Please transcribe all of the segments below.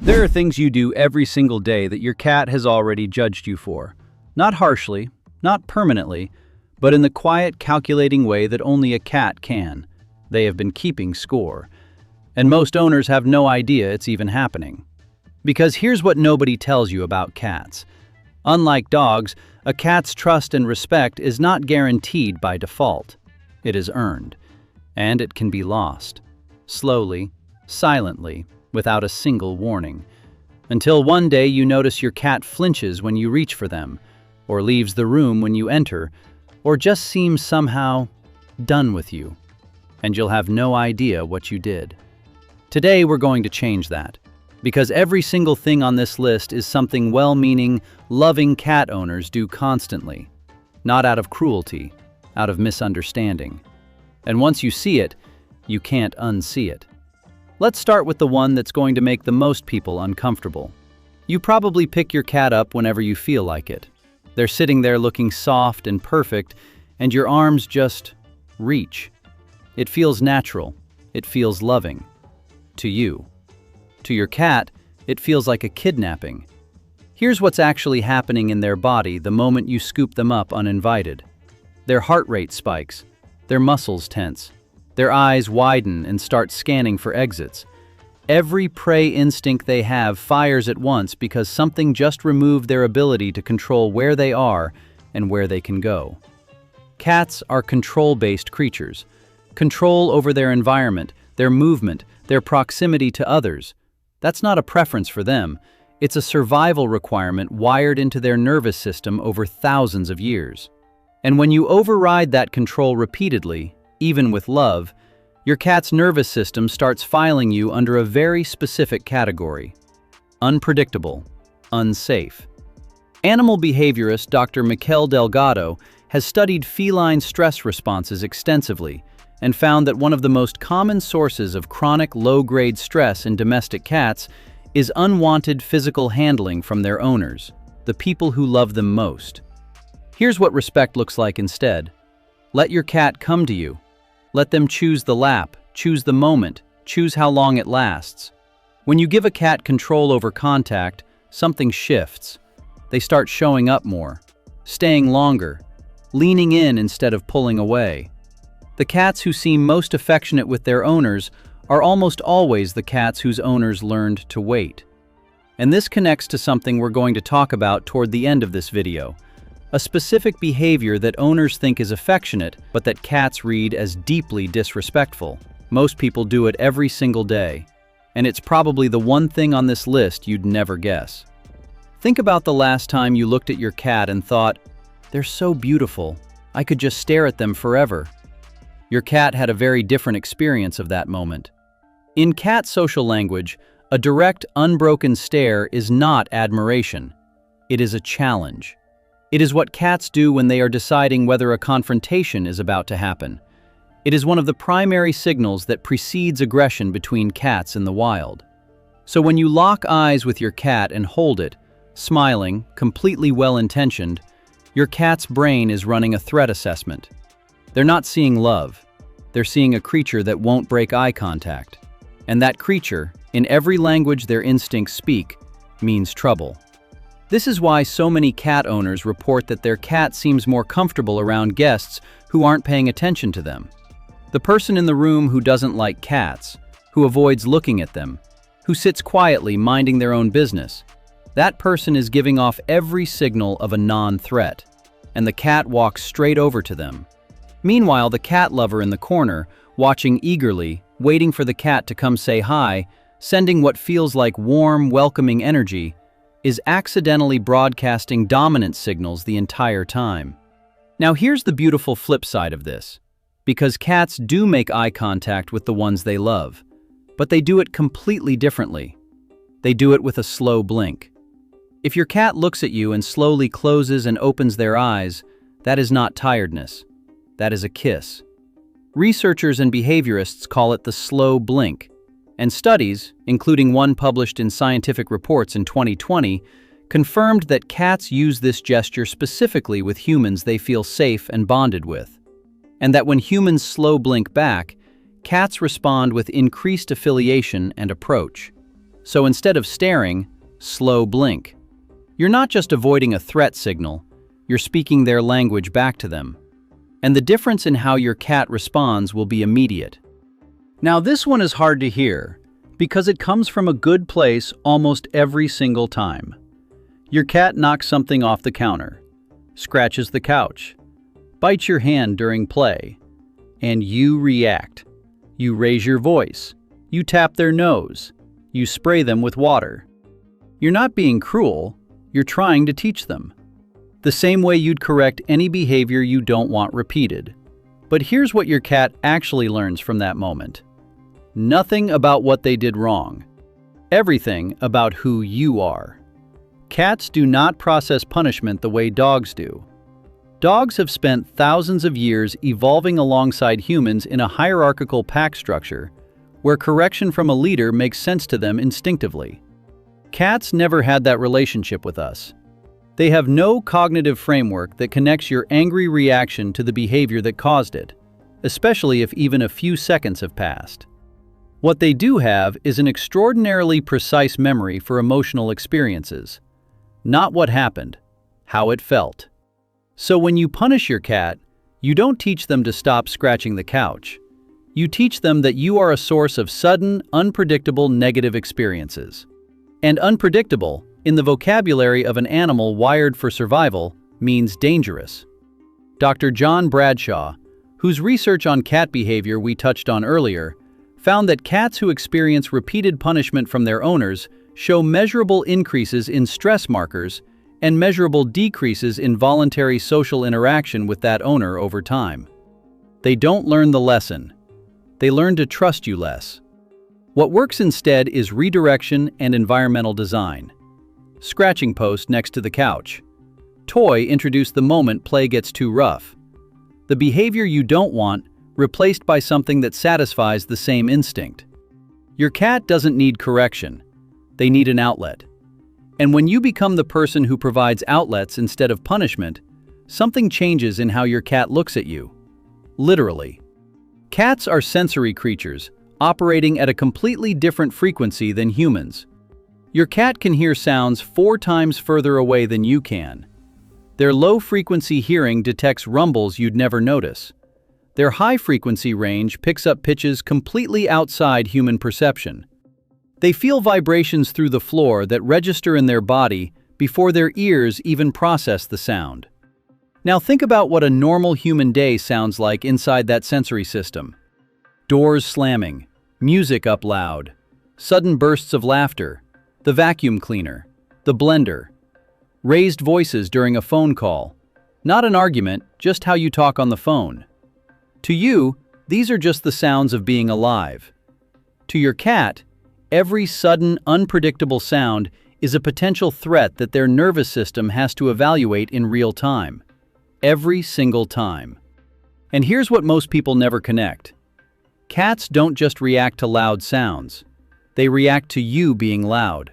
There are things you do every single day that your cat has already judged you for. Not harshly, not permanently, but in the quiet, calculating way that only a cat can. They have been keeping score. And most owners have no idea it's even happening. Because here's what nobody tells you about cats. Unlike dogs, a cat's trust and respect is not guaranteed by default. It is earned. And it can be lost. Slowly, silently, without a single warning. Until one day you notice your cat flinches when you reach for them, or leaves the room when you enter, or just seems somehow done with you. And you'll have no idea what you did. Today we're going to change that, because every single thing on this list is something well-meaning, loving cat owners do constantly. Not out of cruelty, out of misunderstanding. And once you see it, you can't unsee it. Let's start with the one that's going to make the most people uncomfortable. You probably pick your cat up whenever you feel like it. They're sitting there looking soft and perfect, and your arms just reach. It feels natural. It feels loving. To you. To your cat, it feels like a kidnapping. Here's what's actually happening in their body the moment you scoop them up uninvited. Their heart rate spikes. Their muscles tense. Their eyes widen and start scanning for exits. Every prey instinct they have fires at once because something just removed their ability to control where they are and where they can go. Cats are control-based creatures. Control over their environment, their movement, their proximity to others. That's not a preference for them. It's a survival requirement wired into their nervous system over thousands of years. And when you override that control repeatedly, even with love, your cat's nervous system starts filing you under a very specific category. Unpredictable, unsafe. Animal behaviorist Dr. Mikel Delgado has studied feline stress responses extensively and found that one of the most common sources of chronic low-grade stress in domestic cats is unwanted physical handling from their owners, the people who love them most. Here's what respect looks like instead. Let your cat come to you. Let them choose the lap, choose the moment, choose how long it lasts. When you give a cat control over contact, something shifts. They start showing up more, staying longer, leaning in instead of pulling away. The cats who seem most affectionate with their owners are almost always the cats whose owners learned to wait. And this connects to something we're going to talk about toward the end of this video. A specific behavior that owners think is affectionate, but that cats read as deeply disrespectful. Most people do it every single day, and it's probably the one thing on this list you'd never guess. Think about the last time you looked at your cat and thought, "They're so beautiful, I could just stare at them forever." Your cat had a very different experience of that moment. In cat social language, a direct, unbroken stare is not admiration. It is a challenge. It is what cats do when they are deciding whether a confrontation is about to happen. It is one of the primary signals that precedes aggression between cats in the wild. So when you lock eyes with your cat and hold it, smiling, completely well-intentioned, your cat's brain is running a threat assessment. They're not seeing love. They're seeing a creature that won't break eye contact. And that creature, in every language their instincts speak, means trouble. This is why so many cat owners report that their cat seems more comfortable around guests who aren't paying attention to them. The person in the room who doesn't like cats, who avoids looking at them, who sits quietly minding their own business, that person is giving off every signal of a non-threat, and the cat walks straight over to them. Meanwhile, the cat lover in the corner, watching eagerly, waiting for the cat to come say hi, sending what feels like warm, welcoming energy, is accidentally broadcasting dominant signals the entire time. Now here's the beautiful flip side of this. Because cats do make eye contact with the ones they love, but they do it completely differently. They do it with a slow blink. If your cat looks at you and slowly closes and opens their eyes, that is not tiredness. That is a kiss. Researchers and behaviorists call it the slow blink. And studies, including one published in Scientific Reports in 2020, confirmed that cats use this gesture specifically with humans they feel safe and bonded with. And that when humans slow blink back, cats respond with increased affiliation and approach. So instead of staring, slow blink. You're not just avoiding a threat signal, you're speaking their language back to them. And the difference in how your cat responds will be immediate. Now this one is hard to hear, because it comes from a good place almost every single time. Your cat knocks something off the counter, scratches the couch, bites your hand during play, and you react. You raise your voice, you tap their nose, you spray them with water. You're not being cruel, you're trying to teach them. The same way you'd correct any behavior you don't want repeated. But here's what your cat actually learns from that moment. Nothing about what they did wrong. Everything about who you are. Cats do not process punishment the way dogs do. Dogs have spent thousands of years evolving alongside humans in a hierarchical pack structure, where correction from a leader makes sense to them instinctively. Cats never had that relationship with us. They have no cognitive framework that connects your angry reaction to the behavior that caused it, especially if even a few seconds have passed. What they do have is an extraordinarily precise memory for emotional experiences. Not what happened, how it felt. So when you punish your cat, you don't teach them to stop scratching the couch. You teach them that you are a source of sudden, unpredictable negative experiences. And unpredictable, in the vocabulary of an animal wired for survival, means dangerous. Dr. John Bradshaw, whose research on cat behavior we touched on earlier, found that cats who experience repeated punishment from their owners show measurable increases in stress markers and measurable decreases in voluntary social interaction with that owner over time. They don't learn the lesson. They learn to trust you less. What works instead is redirection and environmental design. Scratching post next to the couch. Toy introduced the moment play gets too rough. The behavior you don't want replaced by something that satisfies the same instinct. Your cat doesn't need correction. They need an outlet. And when you become the person who provides outlets instead of punishment, something changes in how your cat looks at you. Literally. Cats are sensory creatures, operating at a completely different frequency than humans. Your cat can hear sounds 4 times further away than you can. Their low-frequency hearing detects rumbles you'd never notice. Their high-frequency range picks up pitches completely outside human perception. They feel vibrations through the floor that register in their body before their ears even process the sound. Now think about what a normal human day sounds like inside that sensory system. Doors slamming, music up loud, sudden bursts of laughter, the vacuum cleaner, the blender, raised voices during a phone call. Not an argument, just how you talk on the phone. To you, these are just the sounds of being alive. To your cat, every sudden, unpredictable sound is a potential threat that their nervous system has to evaluate in real time. Every single time. And here's what most people never connect. Cats don't just react to loud sounds. They react to you being loud.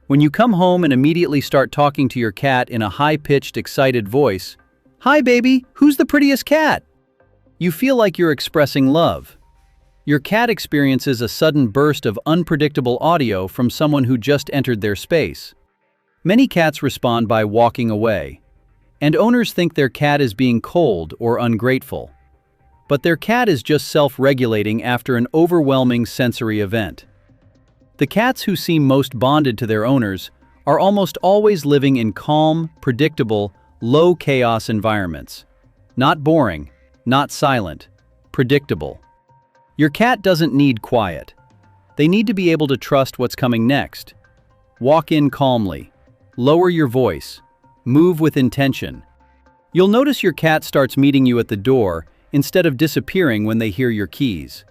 When you come home and immediately start talking to your cat in a high-pitched, excited voice, "Hi, baby, who's the prettiest cat?" You feel like you're expressing love. Your cat experiences a sudden burst of unpredictable audio from someone who just entered their space. Many cats respond by walking away, and owners think their cat is being cold or ungrateful. But their cat is just self-regulating after an overwhelming sensory event. The cats who seem most bonded to their owners are almost always living in calm, predictable, low-chaos environments. Not boring, not silent, predictable. Your cat doesn't need quiet. They need to be able to trust what's coming next. Walk in calmly. Lower your voice. Move with intention. You'll notice your cat starts meeting you at the door instead of disappearing when they hear your keys.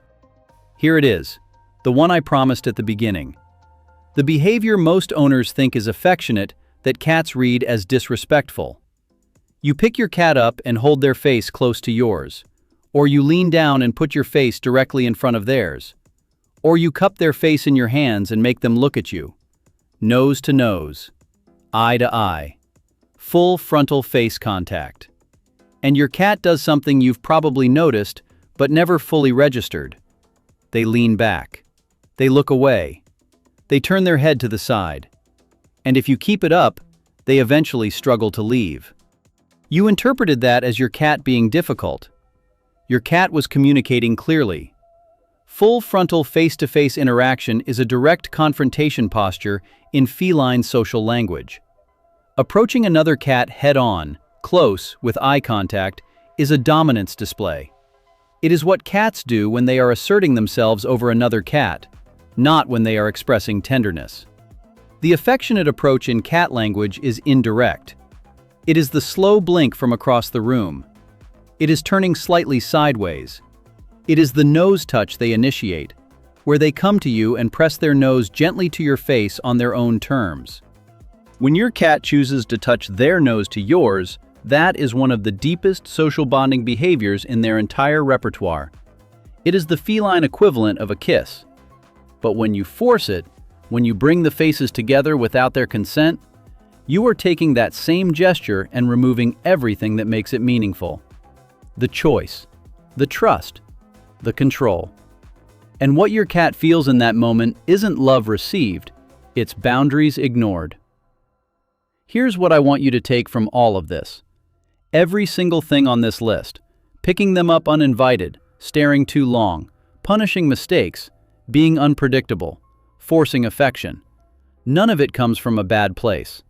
Here it is. The one I promised at the beginning. The behavior most owners think is affectionate that cats read as disrespectful. You pick your cat up and hold their face close to yours, or you lean down and put your face directly in front of theirs, or you cup their face in your hands and make them look at you. Nose to nose, eye to eye, full frontal face contact. And your cat does something you've probably noticed but never fully registered. They lean back. They look away. they turn their head to the side. And if you keep it up, they eventually struggle to leave. You interpreted that as your cat being difficult. Your cat was communicating clearly. Full frontal face-to-face interaction is a direct confrontation posture in feline social language. Approaching another cat head-on, close, with eye contact, is a dominance display. It is what cats do when they are asserting themselves over another cat, not when they are expressing tenderness. The affectionate approach in cat language is indirect. It is the slow blink from across the room. It is turning slightly sideways. It is the nose touch they initiate, where they come to you and press their nose gently to your face on their own terms. When your cat chooses to touch their nose to yours, that is one of the deepest social bonding behaviors in their entire repertoire. It is the feline equivalent of a kiss. But when you force it, when you bring the faces together without their consent, you are taking that same gesture and removing everything that makes it meaningful. The choice, the trust, the control. And what your cat feels in that moment isn't love received, it's boundaries ignored. Here's what I want you to take from all of this. Every single thing on this list, picking them up uninvited, staring too long, punishing mistakes, being unpredictable, forcing affection, none of it comes from a bad place.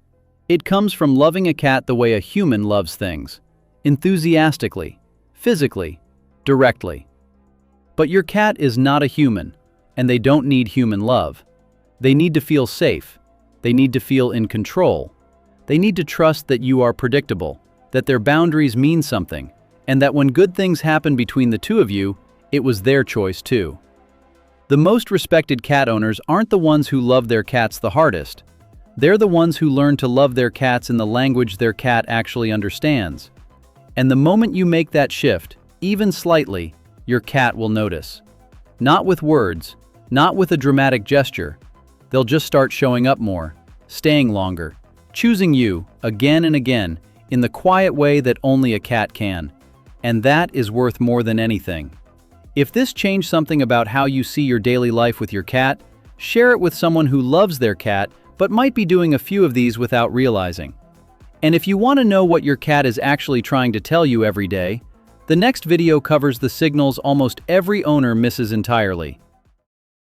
It comes from loving a cat the way a human loves things, enthusiastically, physically, directly. But your cat is not a human, and they don't need human love. They need to feel safe. They need to feel in control. They need to trust that you are predictable, that their boundaries mean something, and that when good things happen between the two of you, it was their choice too. The most respected cat owners aren't the ones who love their cats the hardest. They're the ones who learn to love their cats in the language their cat actually understands. And the moment you make that shift, even slightly, your cat will notice. Not with words, not with a dramatic gesture. They'll just start showing up more, staying longer, choosing you again and again in the quiet way that only a cat can. And that is worth more than anything. If this changed something about how you see your daily life with your cat, share it with someone who loves their cat but might be doing a few of these without realizing. And if you want to know what your cat is actually trying to tell you every day, the next video covers the signals almost every owner misses entirely.